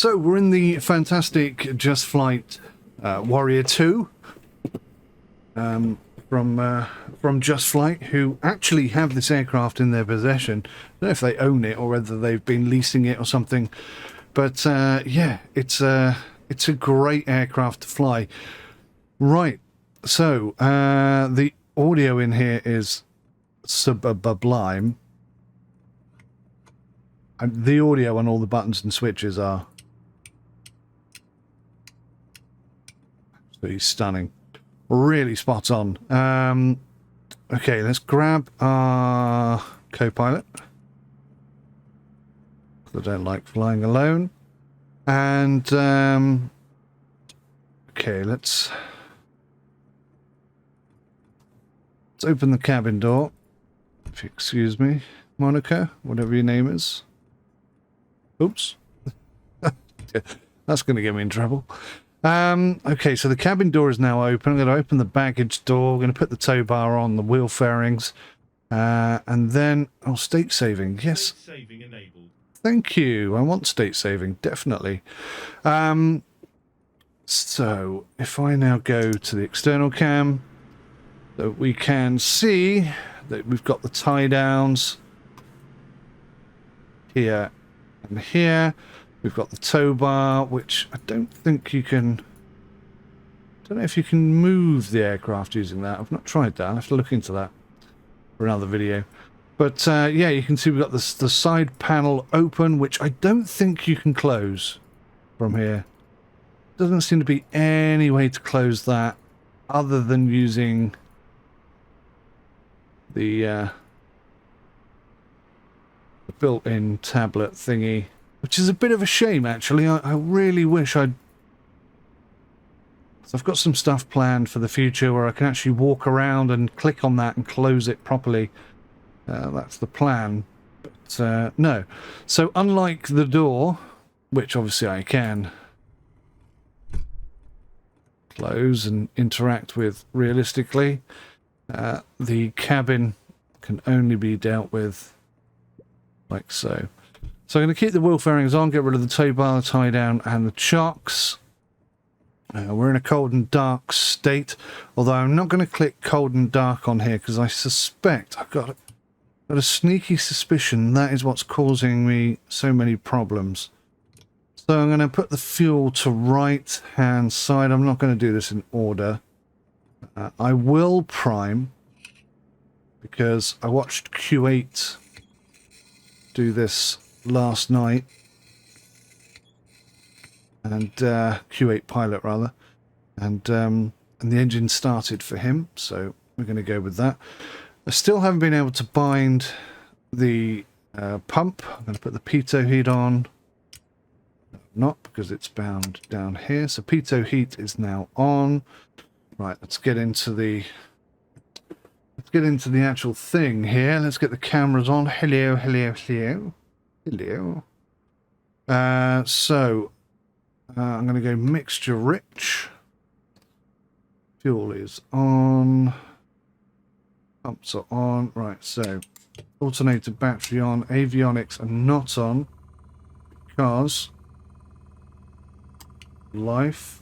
So we're in the fantastic Just Flight Warrior 2 from Just Flight, who actually have this aircraft in their possession. I don't know if they own it or whether they've been leasing it or something, but yeah, it's a great aircraft to fly. Right, so the audio in here is sublime. And the audio on all the buttons and switches are absolutely stunning. Really spot on. Okay, let's grab our co-pilot. I don't like flying alone. And okay, let's open the cabin door. If you excuse me, Monica, whatever your name is. Oops. That's going to get me in trouble. Okay, so the cabin door is now open. I'm going to open the baggage door. We're going to put the tow bar on, the wheel fairings. And then, oh, state saving. Yes. State saving enabled. Thank you. I want state saving, definitely. So, if I now go to the external cam, so we can see that we've got the tie downs here and here. We've got the tow bar, which I don't think you can... I don't know if you can move the aircraft using that. I've not tried that. I'll have to look into that for another video. But yeah, you can see we've got the side panel open, which I don't think you can close from here. Doesn't seem to be any way to close that other than using the built-in tablet thingy, which is a bit of a shame, actually. I really wish I'd... So I've got some stuff planned for the future where I can actually walk around and click on that and close it properly. That's the plan. But no. So unlike the door, which obviously I can close and interact with realistically, the cabin can only be dealt with like so. So I'm going to keep the wheel fairings on, get rid of the tow bar, the tie down, and the chocks. We're in a cold and dark state, although I'm not going to click cold and dark on here because I suspect, I've got a sneaky suspicion that is what's causing me so many problems. So I'm going to put the fuel to right hand side. I'm not going to do this in order. I will prime because I watched Q8 do this last night, and Q8 pilot rather, and the engine started for him, so we're going to go with that. I still haven't been able to bind the pump. I'm going to put the pitot heat on. Not because it's bound down here. So pitot heat is now on. Right, let's get into the actual thing here. Let's get the cameras on. Hello, hello, hello. Hello. So I'm going to go mixture rich. Fuel is on. Pumps are on. Right, so alternator battery on. Avionics are not on because life.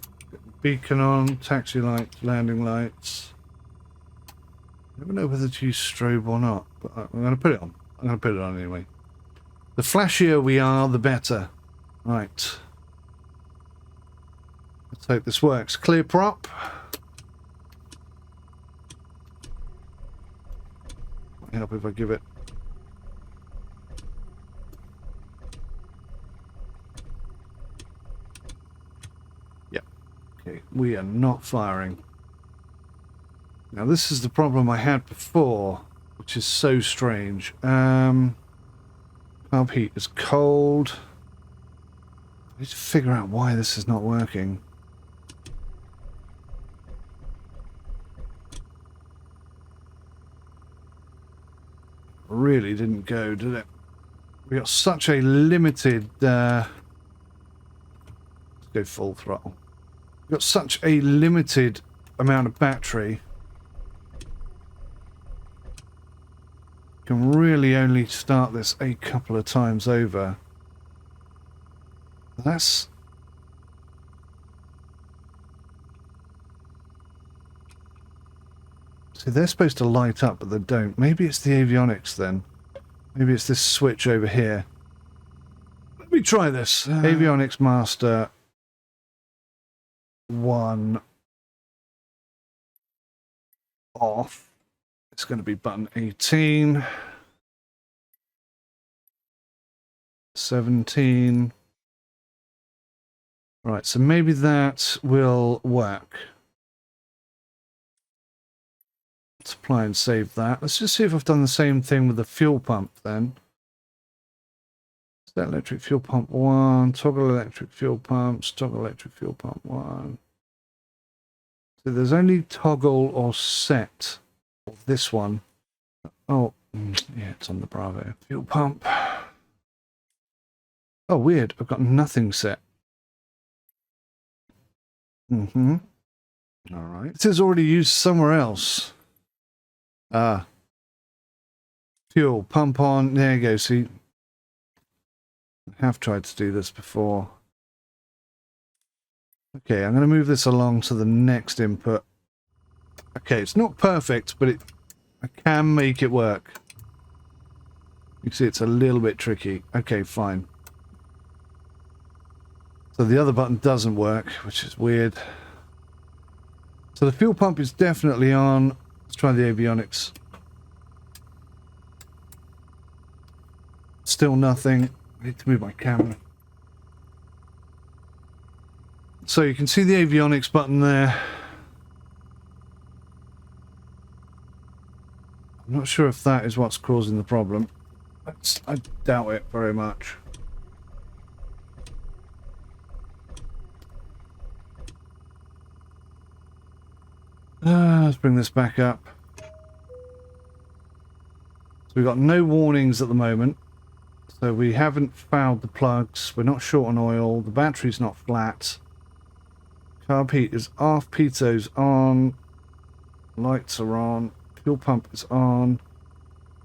Beacon on. Taxi lights, landing lights. I never know whether to use strobe or not, but I'm going to put it on. I'm going to put it on anyway. The flashier we are, the better. Right. Let's hope this works. Clear prop. Might help if I give it. Yep. Okay, we are not firing. Now this is the problem I had before, which is so strange. Carb heat is cold. I need to figure out why this is not working. Really didn't go, did it? We got such a limited... let's go full throttle. We've got such a limited amount of battery. Can really only start this a couple of times over. That's See, they're supposed to light up, but they don't. Maybe it's the avionics then. Maybe it's this switch over here. Let me try this. Avionics master 1 off. It's going to be button 18. 17. Right, so maybe that will work. Let's apply and save that. Let's just see if I've done the same thing with the fuel pump then. Set electric fuel pump 1, toggle electric fuel pumps, toggle electric fuel pump 1. So there's only toggle or set of this one. Oh, yeah, it's on the Bravo. Fuel pump. Oh, weird. I've got nothing set. All right. It is already used somewhere else. Ah. Fuel, pump on. There you go. See, I have tried to do this before. Okay, I'm going to move this along to the next input. Okay, it's not perfect, but I can make it work. You see, it's a little bit tricky. Okay, fine. So the other button doesn't work, which is weird. So the fuel pump is definitely on. Let's try the avionics. Still nothing. I need to move my camera. So you can see the avionics button there. I'm not sure if that is what's causing the problem. I doubt it very much. Let's bring this back up. So we've got no warnings at the moment. So we haven't fouled the plugs. We're not short on oil. The battery's not flat. Carb heat is off. Pito's on. Lights are on. Fuel pump is on.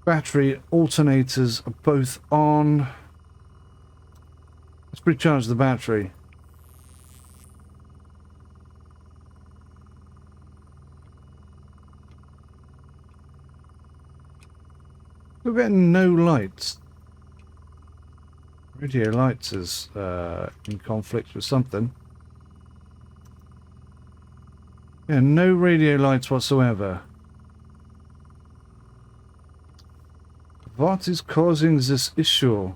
Battery alternators are both on. Let's recharge the battery. We're getting no lights. Radio lights is in conflict with something. Yeah, no radio lights whatsoever. What is causing this issue?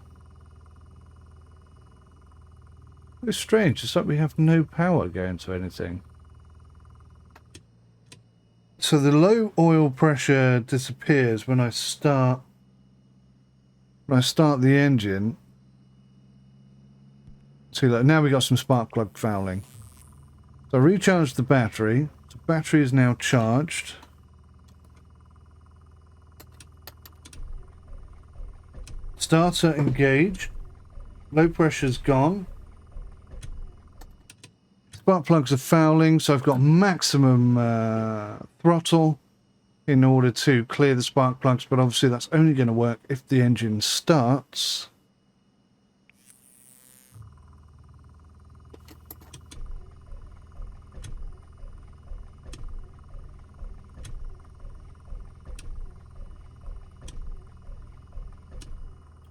It's strange. It's like we have no power going to anything. So the low oil pressure disappears when I start the engine. See, like now we got some spark plug fouling. So I recharged the battery. The battery is now charged. Starter engaged. Low pressure's gone. Spark plugs are fouling, so I've got maximum throttle in order to clear the spark plugs, but obviously that's only going to work if the engine starts.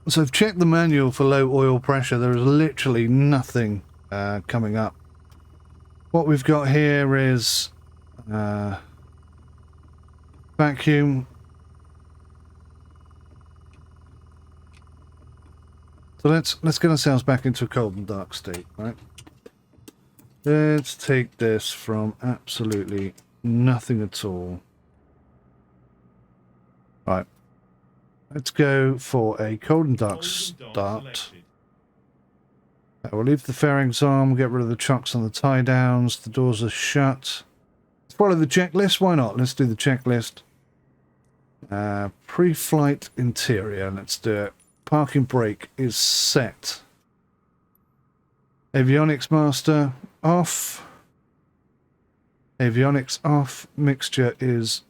So I've checked the manual for low oil pressure. There is literally nothing coming up. What we've got here is vacuum. So let's get ourselves back into a cold and dark state, right? Let's take this from absolutely nothing at all. Right. Let's go for a cold and dark start. We'll leave the fairings on, we'll get rid of the chocks on the tie downs, the doors are shut. Let's follow the checklist, why not? Let's do the checklist. Pre-flight interior, let's do it. Parking brake is set. Avionics master off. Avionics off. Mixture is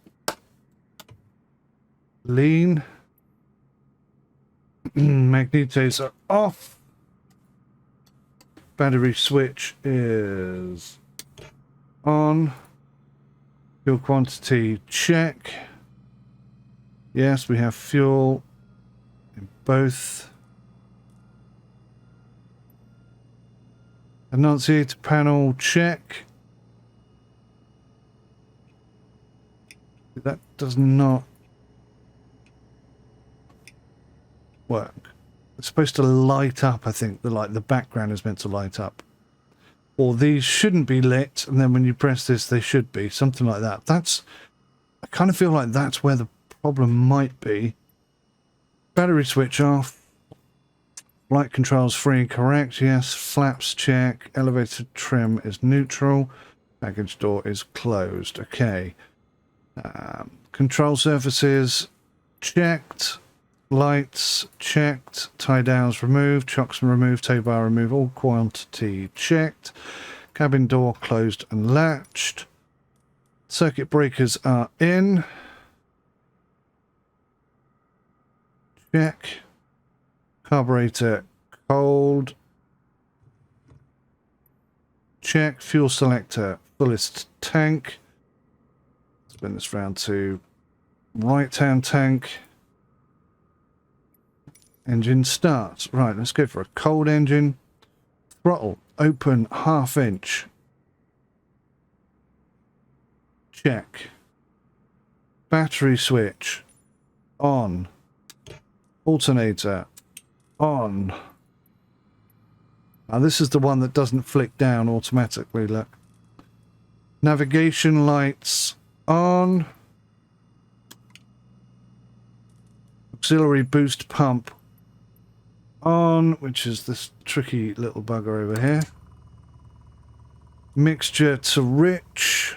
lean. Magnetos are off. Battery switch is on. Fuel quantity, check. Yes, we have fuel in both. Annunciator panel, check. That does not work. It's supposed to light up, I think. The background is meant to light up. Or these shouldn't be lit, and then when you press this, they should be. Something like that. I kind of feel like that's where the problem might be. Battery switch off. Light controls free and correct. Yes. Flaps check. Elevator trim is neutral. Package door is closed. Okay. Control surfaces checked. Lights checked. Tie downs removed. Chocks removed. Tow bar removed. All quantity checked. Cabin door closed and latched. Circuit breakers are in. Check. Carburetor cold. Check. Fuel selector fullest tank. Spin this round to right hand tank. Engine starts. Right, let's go for a cold engine. Throttle open 1/2 inch. Check. Battery switch on. Alternator on. Now this is the one that doesn't flick down automatically, look. Navigation lights on. Auxiliary boost pump on, which is this tricky little bugger over here. Mixture to rich.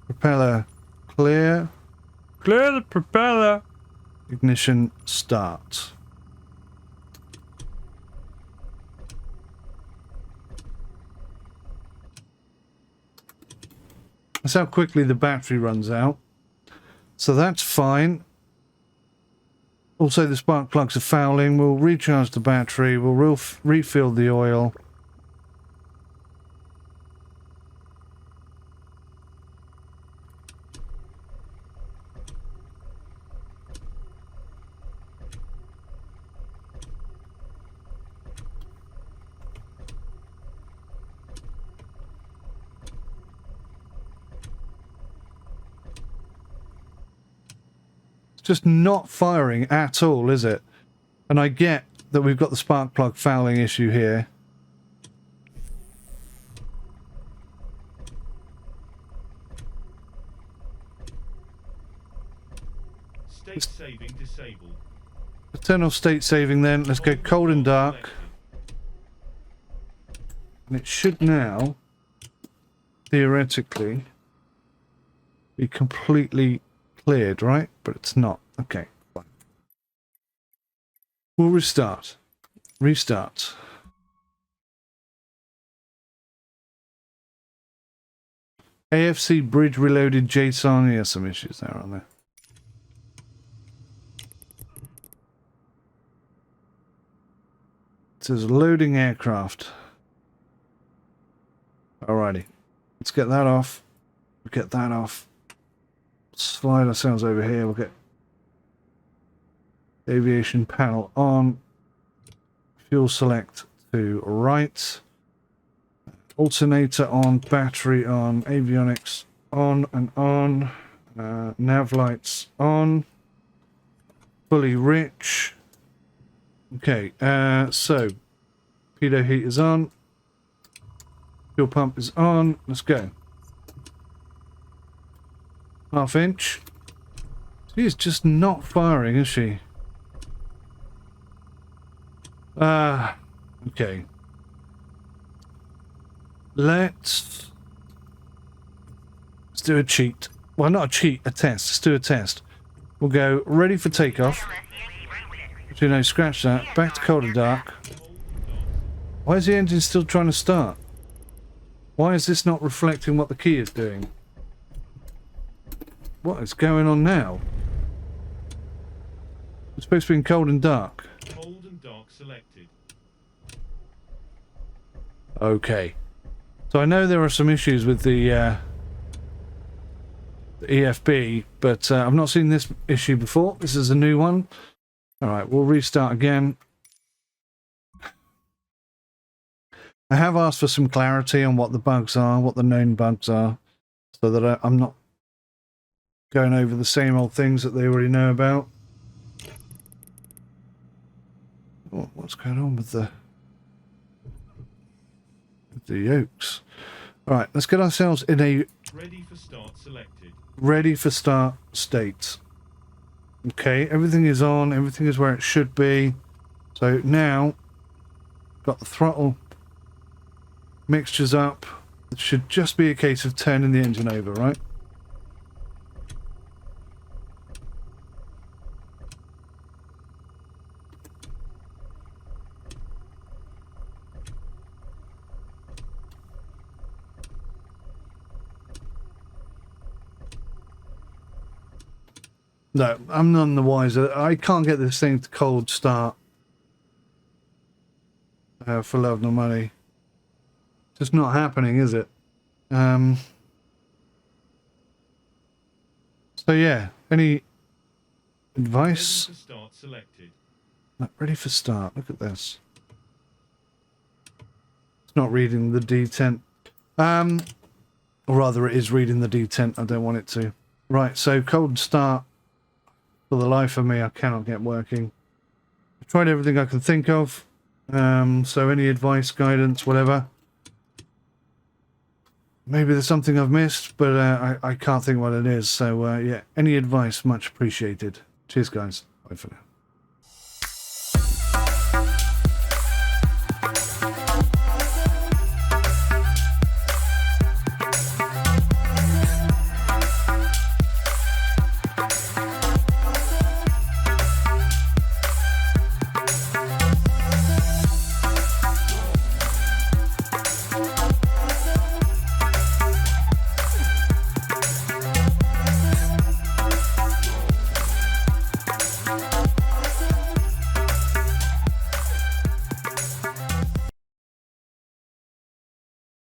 Propeller clear. Clear the propeller. Ignition start. That's how quickly the battery runs out. So that's fine. Also, the spark plugs are fouling. We'll recharge the battery. We'll refill the oil. Just not firing at all, is it? And I get that we've got the spark plug fouling issue here. State saving disabled. Turn off state saving then. Let's go cold and dark. And it should now, theoretically, be completely cleared, right? But it's not. Okay, fine. We'll restart. Restart. AFC bridge reloaded JSON. Yeah, some issues there, aren't there? It says loading aircraft. Alrighty. Let's get that off. We'll get that off. Slide ourselves over here. We'll get aviation panel on. Fuel select to right. Alternator on. Battery on. Avionics on and on. Nav lights on. Fully rich. Okay, so pitot heat is on. Fuel pump is on. Let's go. 1/2 inch. She is just not firing, is she? Okay. Let's do a cheat. Well, not a cheat, a test. Let's do a test. We'll go ready for takeoff. So, no, scratch that. Back to cold and dark. Why is the engine still trying to start? Why is this not reflecting what the key is doing? What is going on now? It's supposed to be in cold and dark. Cold and dark selected. Okay. So I know there are some issues with the EFB, but I've not seen this issue before. This is a new one. All right, we'll restart again. I have asked for some clarity on what the bugs are, what the known bugs are, so that I'm not going over the same old things that they already know about. Oh, what's going on with the yokes? All right, let's get ourselves in a Ready for start selected. ready for start state. Okay, everything is on, everything is where it should be. So now, got the throttle mixtures up. It should just be a case of turning the engine over, right? No, I'm none the wiser. I can't get this thing to cold start for love nor money. Just not happening, is it? So yeah, any advice? Ready for start selected. Not ready for start. Look at this. It's not reading the detent. Or rather, it is reading the detent. I don't want it to. Right, so cold start. For the life of me, I cannot get working. I've tried everything I can think of. So any advice, guidance, whatever. Maybe there's something I've missed, but I can't think what it is. So yeah, any advice, much appreciated. Cheers, guys. Bye for now.